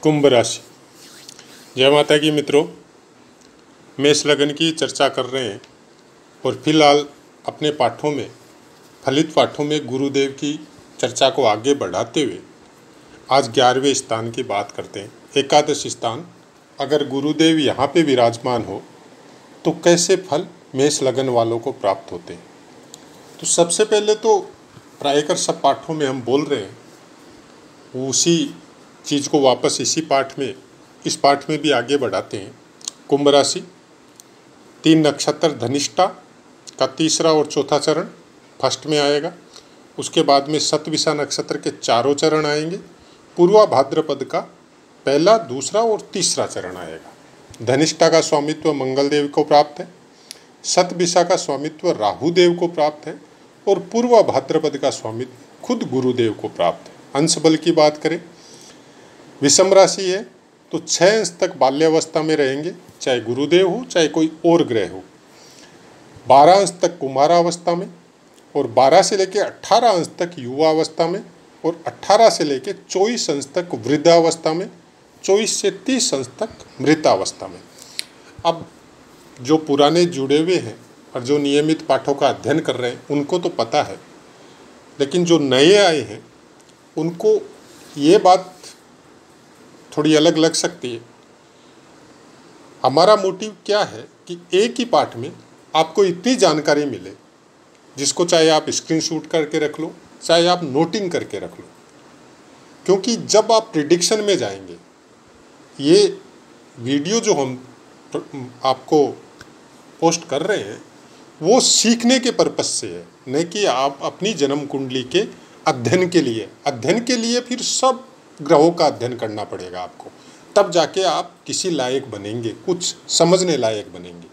कुंभ राशि। जय माता की मित्रों, मेष लगन की चर्चा कर रहे हैं और फिलहाल अपने पाठों में, फलित पाठों में गुरुदेव की चर्चा को आगे बढ़ाते हुए आज 11वें स्थान की बात करते हैं। एकादश स्थान। अगर गुरुदेव यहाँ पे विराजमान हो तो कैसे फल मेष लगन वालों को प्राप्त होते हैं। तो सबसे पहले तो प्रायकर सब पाठों में हम बोल रहे हैं, उसी चीज़ को वापस इस पाठ में भी आगे बढ़ाते हैं। कुंभ राशि, 3 नक्षत्र धनिष्ठा का तीसरा और चौथा चरण फर्स्ट में आएगा। उसके बाद में शतभिषा नक्षत्र के चारों चरण आएंगे। पूर्वा भाद्रपद का पहला, दूसरा और तीसरा चरण आएगा। धनिष्ठा का स्वामित्व मंगल देव को प्राप्त है, शतभिषा का स्वामित्व राहु देव को प्राप्त है और पूर्वा भाद्रपद का स्वामित्व खुद गुरुदेव को प्राप्त है। अंश बल की बात करें, विषम राशि है तो 6 अंश तक बाल्यावस्था में रहेंगे, चाहे गुरुदेव हो चाहे कोई और ग्रह हो। 12 अंश तक कुमारावस्था में और 12 से लेकर 18 अंश तक युवावस्था में और 18 से लेकर 24 अंश तक वृद्धावस्था में, 24 से 30 अंश तक मृतावस्था में। अब जो पुराने जुड़े हुए हैं और जो नियमित पाठों का अध्ययन कर रहे हैं उनको तो पता है, लेकिन जो नए आए हैं उनको ये बात थोड़ी अलग लग सकती है। हमारा मोटिव क्या है कि एक ही पाठ में आपको इतनी जानकारी मिले, जिसको चाहे आप स्क्रीनशॉट करके रख लो, चाहे आप नोटिंग करके रख लो। क्योंकि जब आप प्रिडिक्शन में जाएंगे, ये वीडियो जो हम आपको पोस्ट कर रहे हैं वो सीखने के पर्पस से है, नहीं कि आप अपनी जन्म कुंडली के अध्ययन के लिए फिर सब ग्रहों का अध्ययन करना पड़ेगा आपको, तब जाके आप किसी लायक बनेंगे, कुछ समझने लायक बनेंगे।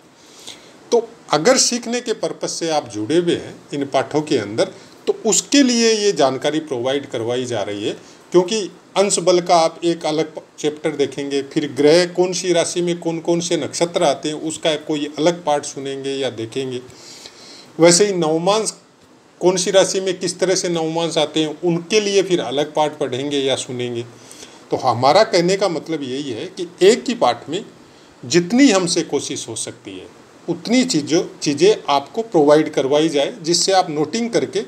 तो अगर सीखने के पर्पस से आप जुड़े हुए हैं इन पाठों के अंदर, तो उसके लिए ये जानकारी प्रोवाइड करवाई जा रही है। क्योंकि अंश बल का आप एक अलग चैप्टर देखेंगे, फिर ग्रह कौन सी राशि में कौन कौन से नक्षत्र आते हैं उसका कोई अलग पाठ सुनेंगे या देखेंगे। वैसे ही नवमांश कौन सी राशि में किस तरह से नवमांश आते हैं उनके लिए फिर अलग पाठ पढ़ेंगे या सुनेंगे। तो हमारा कहने का मतलब यही है कि एक ही पाठ में जितनी हमसे कोशिश हो सकती है उतनी चीज़ें आपको प्रोवाइड करवाई जाए, जिससे आप नोटिंग करके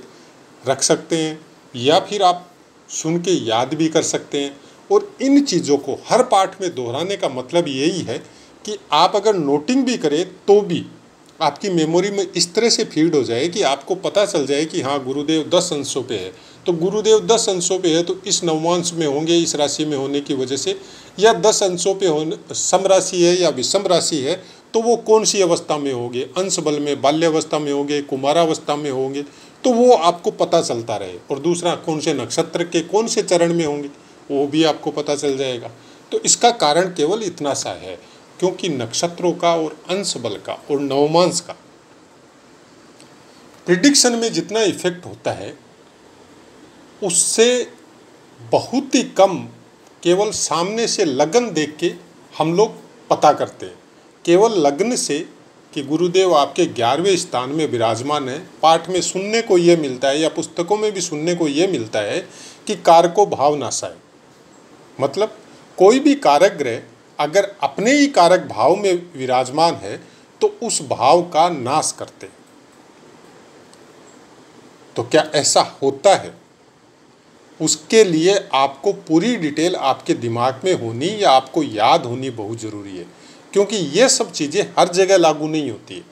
रख सकते हैं या फिर आप सुन के याद भी कर सकते हैं। और इन चीज़ों को हर पाठ में दोहराने का मतलब यही है कि आप अगर नोटिंग भी करें तो भी आपकी मेमोरी में इस तरह से फीड हो जाए कि आपको पता चल जाए कि हाँ, गुरुदेव 10 अंशों पे है, तो गुरुदेव 10 अंशों पे है तो इस नवमांश में होंगे इस राशि में होने की वजह से, या 10 अंशों पे होने सम राशि है या विषम राशि है तो वो कौन सी अवस्था में होंगे, अंश बल में बाल्यावस्था में होंगे, कुमारावस्था में होंगे, तो वो आपको पता चलता रहे। और दूसरा, कौन से नक्षत्र के कौन से चरण में होंगे वो भी आपको पता चल जाएगा। तो इसका कारण केवल इतना सा है, क्योंकि नक्षत्रों का और अंश बल का और नवमांश का प्रिडिक्शन में जितना इफेक्ट होता है उससे बहुत ही कम केवल सामने से लगन देख के हम लोग पता करते हैं। केवल लग्न से कि गुरुदेव आपके 11वें स्थान में विराजमान है, पाठ में सुनने को ये मिलता है या पुस्तकों में भी सुनने को ये मिलता है कि कारको भाव नाशाय, मतलब कोई भी कारक ग्रह अगर अपने ही कारक भाव में विराजमान है तो उस भाव का नाश करते। तो क्या ऐसा होता है, उसके लिए आपको पूरी डिटेल आपके दिमाग में होनी या आपको याद होनी बहुत ज़रूरी है। क्योंकि ये सब चीज़ें हर जगह लागू नहीं होती है।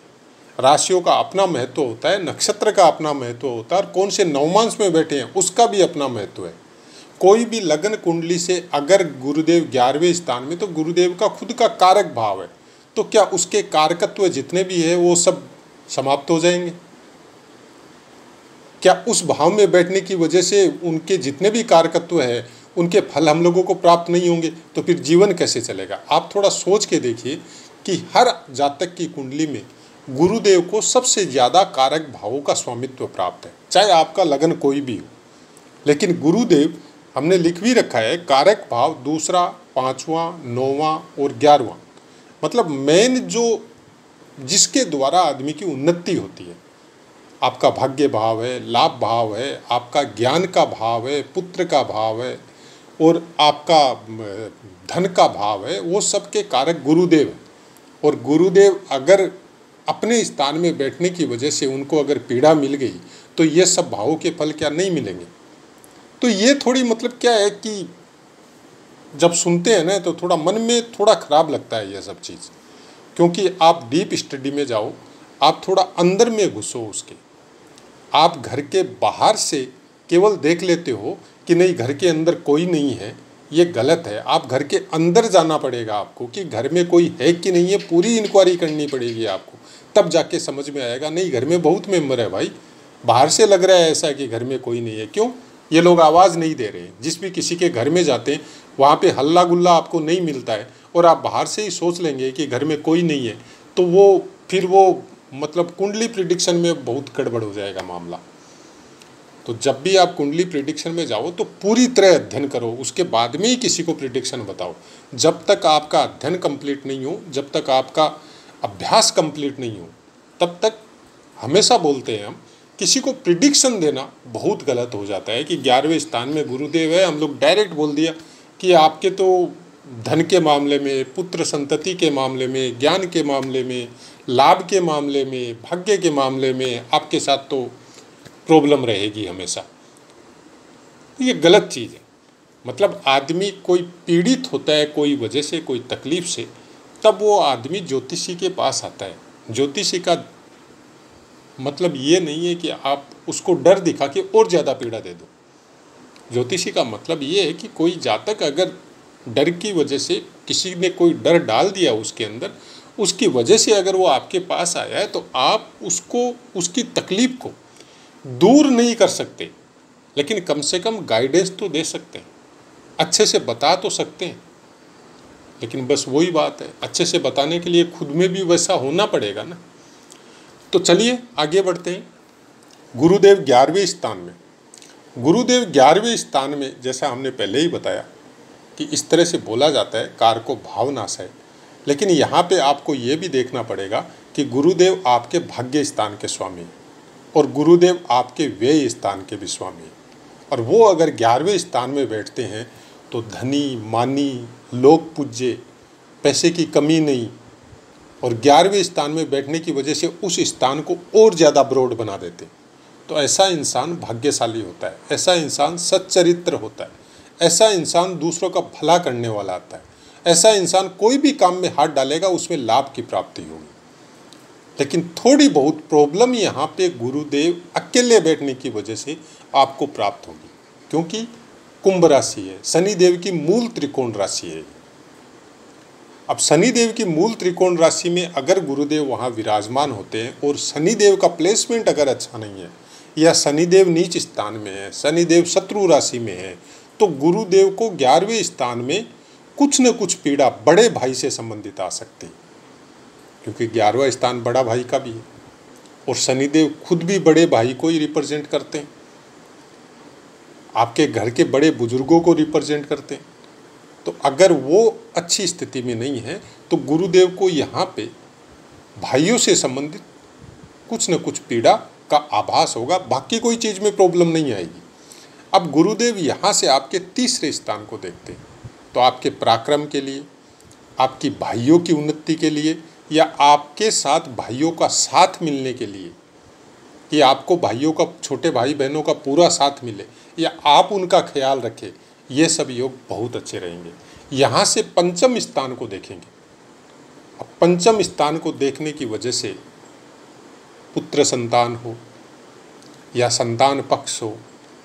राशियों का अपना महत्व होता है, नक्षत्र का अपना महत्व होता है और कौन से नवमांश में बैठे हैं उसका भी अपना महत्व है। कोई भी लगन कुंडली से अगर गुरुदेव 11वें स्थान में, तो गुरुदेव का खुद का कारक भाव है, तो क्या उसके कारकत्व जितने भी है वो सब समाप्त हो जाएंगे? क्या उस भाव में बैठने की वजह से उनके जितने भी कारकत्व है उनके फल हम लोगों को प्राप्त नहीं होंगे? तो फिर जीवन कैसे चलेगा? आप थोड़ा सोच के देखिए कि हर जातक की कुंडली में गुरुदेव को सबसे ज़्यादा कारक भावों का स्वामित्व प्राप्त है, चाहे आपका लगन कोई भी हो। लेकिन गुरुदेव हमने लिख भी रखा है, कारक भाव दूसरा, 5वां, 9वां और 11वां, मतलब मेन जो जिसके द्वारा आदमी की उन्नति होती है। आपका भाग्य भाव है, लाभ भाव है, आपका ज्ञान का भाव है, पुत्र का भाव है, और आपका धन का भाव है, वो सबके कारक गुरुदेव है। और गुरुदेव अगर अपने स्थान में बैठने की वजह से उनको अगर पीड़ा मिल गई तो ये सब भावों के फल क्या नहीं मिलेंगे। तो ये थोड़ी मतलब क्या है कि जब सुनते हैं ना तो थोड़ा मन में थोड़ा खराब लगता है ये सब चीज़, क्योंकि आप डीप स्टडी में जाओ, आप थोड़ा अंदर में घुसो उसके। आप घर के बाहर से केवल देख लेते हो कि नहीं घर के अंदर कोई नहीं है, ये गलत है। आप घर के अंदर जाना पड़ेगा आपको कि घर में कोई है कि नहीं है, पूरी इंक्वायरी करनी पड़ेगी आपको, तब जाके समझ में आएगा नहीं घर में बहुत मेंबर है भाई। बाहर से लग रहा है ऐसा कि घर में कोई नहीं है, क्यों? ये लोग आवाज़ नहीं दे रहे। जिस भी किसी के घर में जाते हैं वहाँ पे हल्ला गुल्ला आपको नहीं मिलता है, और आप बाहर से ही सोच लेंगे कि घर में कोई नहीं है, तो वो फिर वो मतलब कुंडली प्रिडिक्शन में बहुत गड़बड़ हो जाएगा मामला। तो जब भी आप कुंडली प्रिडिक्शन में जाओ तो पूरी तरह अध्ययन करो, उसके बाद में ही किसी को प्रिडिक्शन बताओ। जब तक आपका अध्ययन कंप्लीट नहीं हो, जब तक आपका अभ्यास कंप्लीट नहीं हो, तब तक हमेशा बोलते हैं हम, किसी को प्रिडिक्शन देना बहुत गलत हो जाता है कि 11वें स्थान में गुरुदेव है, हम लोग डायरेक्ट बोल दिया कि आपके तो धन के मामले में, पुत्र संतति के मामले में, ज्ञान के मामले में, लाभ के मामले में, भाग्य के मामले में आपके साथ तो प्रॉब्लम रहेगी हमेशा। ये गलत चीज़ है। मतलब आदमी कोई पीड़ित होता है कोई वजह से, कोई तकलीफ से, तब वो आदमी ज्योतिषी के पास आता है। ज्योतिषी का मतलब ये नहीं है कि आप उसको डर दिखा के और ज़्यादा पीड़ा दे दो। ज्योतिषी का मतलब ये है कि कोई जातक अगर डर की वजह से, किसी ने कोई डर डाल दिया उसके अंदर, उसकी वजह से अगर वो आपके पास आया है, तो आप उसको, उसकी तकलीफ को दूर नहीं कर सकते, लेकिन कम से कम गाइडेंस तो दे सकते हैं, अच्छे से बता तो सकते हैं। लेकिन बस वही बात है, अच्छे से बताने के लिए खुद में भी वैसा होना पड़ेगा ना। तो चलिए आगे बढ़ते हैं। गुरुदेव 11वें स्थान में, गुरुदेव 11वें स्थान में जैसा हमने पहले ही बताया कि इस तरह से बोला जाता है कार को भावनाश है, लेकिन यहाँ पे आपको ये भी देखना पड़ेगा कि गुरुदेव आपके भाग्य स्थान के स्वामी हैं और गुरुदेव आपके व्यय स्थान के भी स्वामी हैं। और वो अगर 11वें स्थान में बैठते हैं तो धनी, मानी, लोक पूज्य, पैसे की कमी नहीं, और 11वें स्थान में बैठने की वजह से उस स्थान को और ज़्यादा ब्रॉड बना देते हैं। तो ऐसा इंसान भाग्यशाली होता है, ऐसा इंसान सच्चरित्र होता है, ऐसा इंसान दूसरों का भला करने वाला आता है, ऐसा इंसान कोई भी काम में हाथ डालेगा उसमें लाभ की प्राप्ति होगी। लेकिन थोड़ी बहुत प्रॉब्लम यहाँ पे गुरुदेव अकेले बैठने की वजह से आपको प्राप्त होगी, क्योंकि कुंभ राशि है, शनिदेव की मूल त्रिकोण राशि है। अब शनिदेव की मूल त्रिकोण राशि में अगर गुरुदेव वहाँ विराजमान होते हैं और शनिदेव का प्लेसमेंट अगर अच्छा नहीं है, या शनिदेव नीच स्थान में है, शनिदेव शत्रु राशि में है, तो गुरुदेव को 11वें स्थान में कुछ न कुछ पीड़ा बड़े भाई से संबंधित आ सकती है, क्योंकि 11वां स्थान बड़ा भाई का भी है और शनिदेव खुद भी बड़े भाई को ही रिप्रेजेंट करते हैं, आपके घर के बड़े बुजुर्गों को रिप्रेजेंट करते हैं। तो अगर वो अच्छी स्थिति में नहीं है तो गुरुदेव को यहाँ पे भाइयों से संबंधित कुछ न कुछ पीड़ा का आभास होगा, बाकी कोई चीज़ में प्रॉब्लम नहीं आएगी। अब गुरुदेव यहाँ से आपके तीसरे स्थान को देखते हैं, तो आपके पराक्रम के लिए, आपकी भाइयों की उन्नति के लिए, या आपके साथ भाइयों का साथ मिलने के लिए, कि आपको भाइयों का, छोटे भाई बहनों का पूरा साथ मिले या आप उनका ख्याल रखें, ये सब योग बहुत अच्छे रहेंगे। यहाँ से पंचम स्थान को देखेंगे। अब पंचम स्थान को देखने की वजह से पुत्र संतान हो, या संतान पक्ष हो,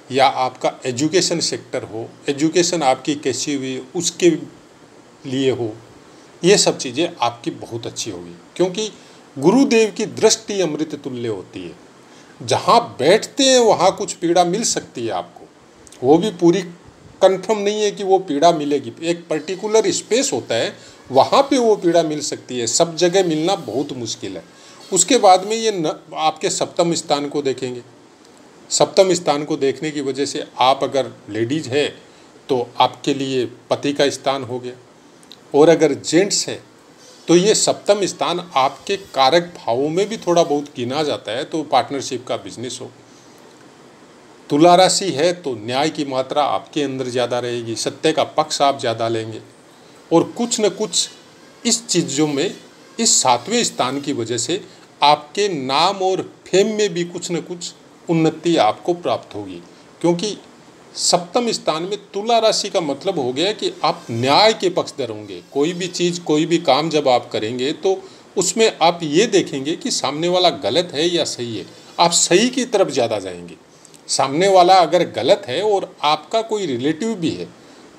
या आपका एजुकेशन सेक्टर हो, एजुकेशन आपकी कैसी हुई उसके लिए हो, ये सब चीज़ें आपकी बहुत अच्छी होगी, क्योंकि गुरुदेव की दृष्टि अमृत तुल्य होती है। जहाँ बैठते हैं वहाँ कुछ पीड़ा मिल सकती है आपको, वो भी पूरी कंफर्म नहीं है कि वो पीड़ा मिलेगी। एक पर्टिकुलर स्पेस होता है, वहाँ पे वो पीड़ा मिल सकती है, सब जगह मिलना बहुत मुश्किल है। उसके बाद में ये आपके सप्तम स्थान को देखेंगे। सप्तम स्थान को देखने की वजह से आप अगर लेडीज है तो आपके लिए पति का स्थान हो गया, और अगर जेंट्स है तो ये सप्तम स्थान आपके कारक भावों में भी थोड़ा बहुत गिना जाता है, तो पार्टनरशिप का बिजनेस हो तुला राशि है तो न्याय की मात्रा आपके अंदर ज़्यादा रहेगी, सत्य का पक्ष आप ज़्यादा लेंगे, और कुछ न कुछ इस चीज़ों में, इस 7वें स्थान की वजह से आपके नाम और फेम में भी कुछ न कुछ उन्नति आपको प्राप्त होगी। क्योंकि 7वें स्थान में तुला राशि का मतलब हो गया कि आप न्याय के पक्षधर होंगे। कोई भी चीज़, कोई भी काम जब आप करेंगे तो उसमें आप ये देखेंगे कि सामने वाला गलत है या सही है, आप सही की तरफ ज़्यादा जाएंगे। सामने वाला अगर गलत है और आपका कोई रिलेटिव भी है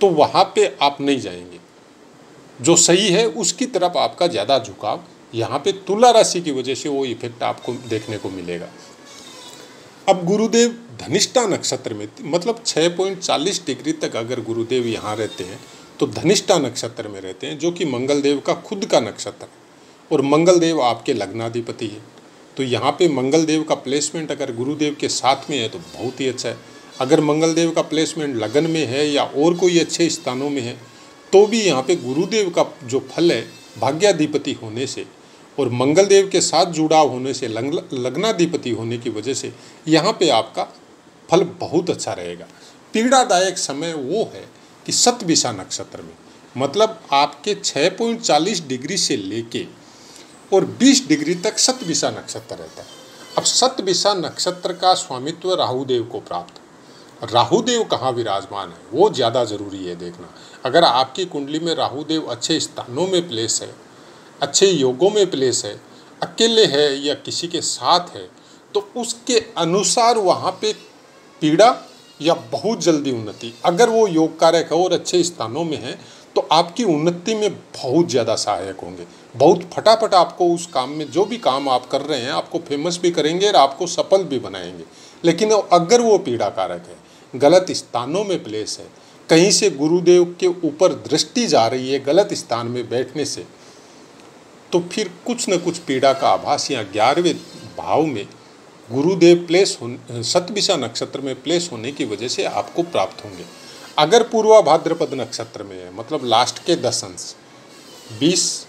तो वहाँ पे आप नहीं जाएंगे, जो सही है उसकी तरफ आपका ज़्यादा झुकाव, यहाँ पे तुला राशि की वजह से वो इफेक्ट आपको देखने को मिलेगा। अब गुरुदेव धनिष्ठा नक्षत्र में, मतलब 6.40 डिग्री तक अगर गुरुदेव यहाँ रहते हैं तो धनिष्ठा नक्षत्र में रहते हैं, जो कि मंगल देव का खुद का नक्षत्र है, और मंगल देव आपके लग्नाधिपति है। तो यहाँ पे मंगल देव का प्लेसमेंट अगर गुरुदेव के साथ में है तो बहुत ही अच्छा है। अगर मंगल देव का प्लेसमेंट लगन में है या और कोई अच्छे स्थानों में है तो भी यहाँ पे गुरुदेव का जो फल है भाग्याधिपति होने से और मंगल देव के साथ जुड़ाव होने से, लग्नाधिपति होने की वजह से यहाँ पे आपका फल बहुत अच्छा रहेगा। पीड़ादायक समय वो है कि शतभिषा नक्षत्र में, मतलब आपके 6.40 डिग्री से लेके और 20 डिग्री तक शतभिषा नक्षत्र रहता है। अब शतभिषा नक्षत्र का स्वामित्व राहुदेव को प्राप्त है। राहुदेव कहाँ विराजमान है वो ज़्यादा ज़रूरी है देखना। अगर आपकी कुंडली में राहुदेव अच्छे स्थानों में प्लेस है, अच्छे योगों में प्लेस है, अकेले है या किसी के साथ है, तो उसके अनुसार वहाँ पे पीड़ा या बहुत जल्दी उन्नति, अगर वो योग कारक है और अच्छे स्थानों में है तो आपकी उन्नति में बहुत ज़्यादा सहायक होंगे। बहुत फटाफट आपको उस काम में, जो भी काम आप कर रहे हैं, आपको फेमस भी करेंगे और आपको सफल भी बनाएंगे। लेकिन अगर वो पीड़ा कारक है, गलत स्थानों में प्लेस है, कहीं से गुरुदेव के ऊपर दृष्टि जा रही है गलत स्थान में बैठने से, तो फिर कुछ न कुछ पीड़ा का आभास या 11वें भाव में गुरुदेव प्लेस हो, शतभिषा नक्षत्र में प्लेस होने की वजह से आपको प्राप्त होंगे। अगर पूर्वा भाद्रपद नक्षत्र में है, मतलब लास्ट के 10 अंश, 20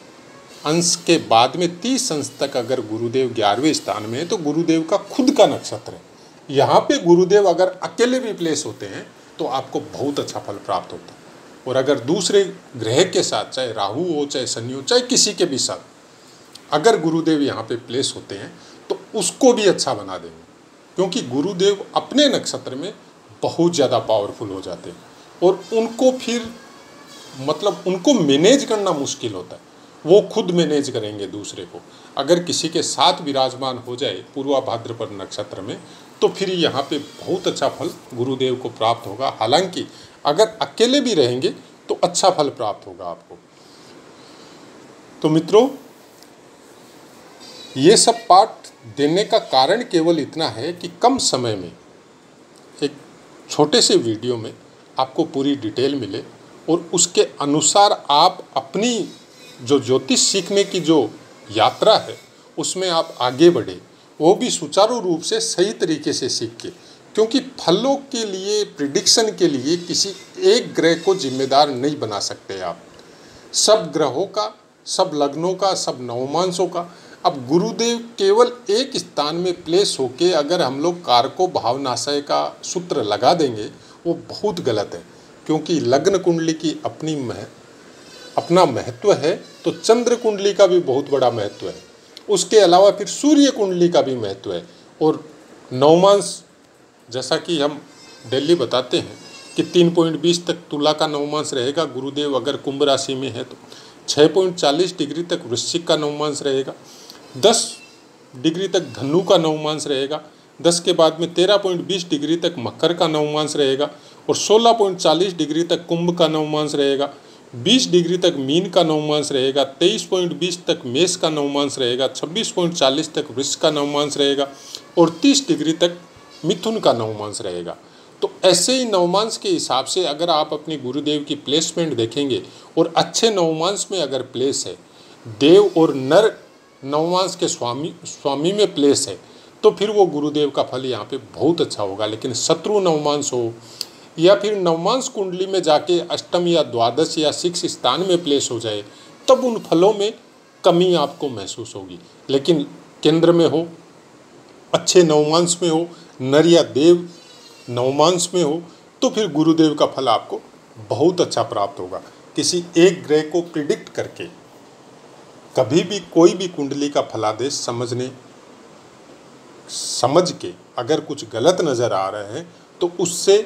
अंश के बाद में 30 अंश तक अगर गुरुदेव 11वें स्थान में है तो गुरुदेव का खुद का नक्षत्र है। यहाँ पे गुरुदेव अगर अकेले भी प्लेस होते हैं तो आपको बहुत अच्छा फल प्राप्त होता है। और अगर दूसरे ग्रह के साथ, चाहे राहु हो, चाहे शनि हो, चाहे किसी के भी साथ अगर गुरुदेव यहाँ पे प्लेस होते हैं तो उसको भी अच्छा बना देंगे, क्योंकि गुरुदेव अपने नक्षत्र में बहुत ज़्यादा पावरफुल हो जाते हैं और उनको फिर, मतलब उनको मैनेज करना मुश्किल होता है, वो खुद मैनेज करेंगे दूसरे को। अगर किसी के साथ विराजमान हो जाए पूर्वा भाद्रपद नक्षत्र में तो फिर यहाँ पे बहुत अच्छा फल गुरुदेव को प्राप्त होगा। हालांकि अगर अकेले भी रहेंगे तो अच्छा फल प्राप्त होगा आपको। तो मित्रों, ये सब पाठ देने का कारण केवल इतना है कि कम समय में एक छोटे से वीडियो में आपको पूरी डिटेल मिले और उसके अनुसार आप अपनी जो ज्योतिष सीखने की जो यात्रा है उसमें आप आगे बढ़े, वो भी सुचारू रूप से सही तरीके से सीख के। क्योंकि फलों के लिए, प्रिडिक्शन के लिए किसी एक ग्रह को जिम्मेदार नहीं बना सकते आप, सब ग्रहों का, सब लग्नों का, सब नवमांशों का। अब गुरुदेव केवल एक स्थान में प्लेस होके अगर हम लोग कारको भावनाशय का सूत्र लगा देंगे वो बहुत गलत है, क्योंकि लग्न कुंडली की अपना महत्व है, तो चंद्र कुंडली का भी बहुत बड़ा महत्व है। उसके अलावा फिर सूर्य कुंडली का भी महत्व है। और नवमांश, जैसा कि हम डेली बताते हैं कि 3.20 तक तुला का नवमांश रहेगा। गुरुदेव अगर कुंभ राशि में है तो 6.40 डिग्री तक वृश्चिक का नवमांश रहेगा, 10 डिग्री तक धनु का नवमांश रहेगा, 10 के बाद में 13.20 डिग्री तक मकर का नवमांश रहेगा और 16.40 डिग्री तक कुंभ का नवमांश रहेगा, 20 डिग्री तक मीन का नवमांश रहेगा, 23.20 तक मेष का नवमांश रहेगा, 26.40 तक वृष का नवमांश रहेगा और 30 डिग्री तक मिथुन का नवमांश रहेगा। तो ऐसे ही नवमांश के हिसाब से अगर आप अपने गुरुदेव की प्लेसमेंट देखेंगे और अच्छे नवमांश में अगर प्लेस है, देव और नर नवमांश के स्वामी में प्लेस है, तो फिर वो गुरुदेव का फल यहाँ पे बहुत अच्छा होगा। लेकिन शत्रु नवमांश हो या फिर नवमांश कुंडली में जाके अष्टम या द्वादश या 6 स्थान में प्लेस हो जाए, तब उन फलों में कमी आपको महसूस होगी। लेकिन केंद्र में हो, अच्छे नवमांश में हो, नर या देव नवमांश में हो तो फिर गुरुदेव का फल आपको बहुत अच्छा प्राप्त होगा। किसी एक ग्रह को प्रिडिक्ट करके कभी भी कोई भी कुंडली का फलादेश समझ के अगर कुछ गलत नज़र आ रहे हैं तो उससे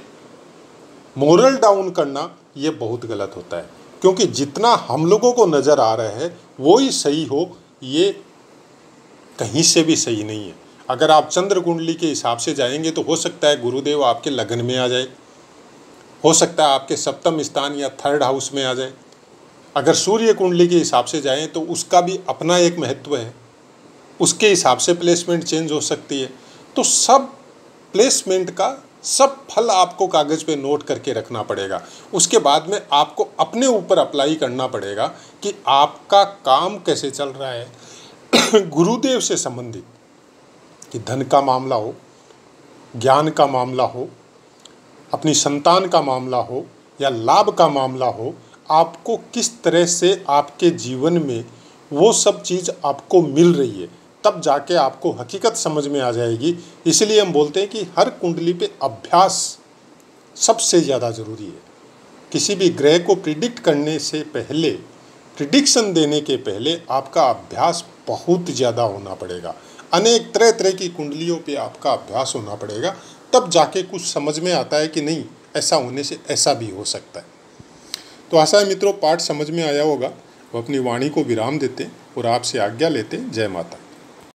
मोरल डाउन करना ये बहुत गलत होता है, क्योंकि जितना हम लोगों को नज़र आ रहा है वो ही सही हो, ये कहीं से भी सही नहीं है। अगर आप चंद्र कुंडली के हिसाब से जाएंगे तो हो सकता है गुरुदेव आपके लगन में आ जाए, हो सकता है आपके सप्तम स्थान या थर्ड हाउस में आ जाए। अगर सूर्य कुंडली के हिसाब से जाएं तो उसका भी अपना एक महत्व है, उसके हिसाब से प्लेसमेंट चेंज हो सकती है। तो सब प्लेसमेंट का सब फल आपको कागज़ पे नोट करके रखना पड़ेगा। उसके बाद में आपको अपने ऊपर अप्लाई करना पड़ेगा कि आपका काम कैसे चल रहा है। गुरुदेव से संबंधित कि धन का मामला हो, ज्ञान का मामला हो, अपनी संतान का मामला हो या लाभ का मामला हो, आपको किस तरह से आपके जीवन में वो सब चीज़ आपको मिल रही है, तब जाके आपको हकीकत समझ में आ जाएगी। इसलिए हम बोलते हैं कि हर कुंडली पे अभ्यास सबसे ज़्यादा ज़रूरी है। किसी भी ग्रह को प्रिडिक्ट करने से पहले, प्रिडिक्शन देने के पहले आपका अभ्यास बहुत ज़्यादा होना पड़ेगा। अनेक तरह तरह की कुंडलियों पे आपका अभ्यास होना पड़ेगा, तब जाके कुछ समझ में आता है कि नहीं, ऐसा होने से ऐसा भी हो सकता है। तो आशा है मित्रों पाठ समझ में आया होगा। वो अपनी वाणी को विराम देते और आपसे आज्ञा लेते। जय माता।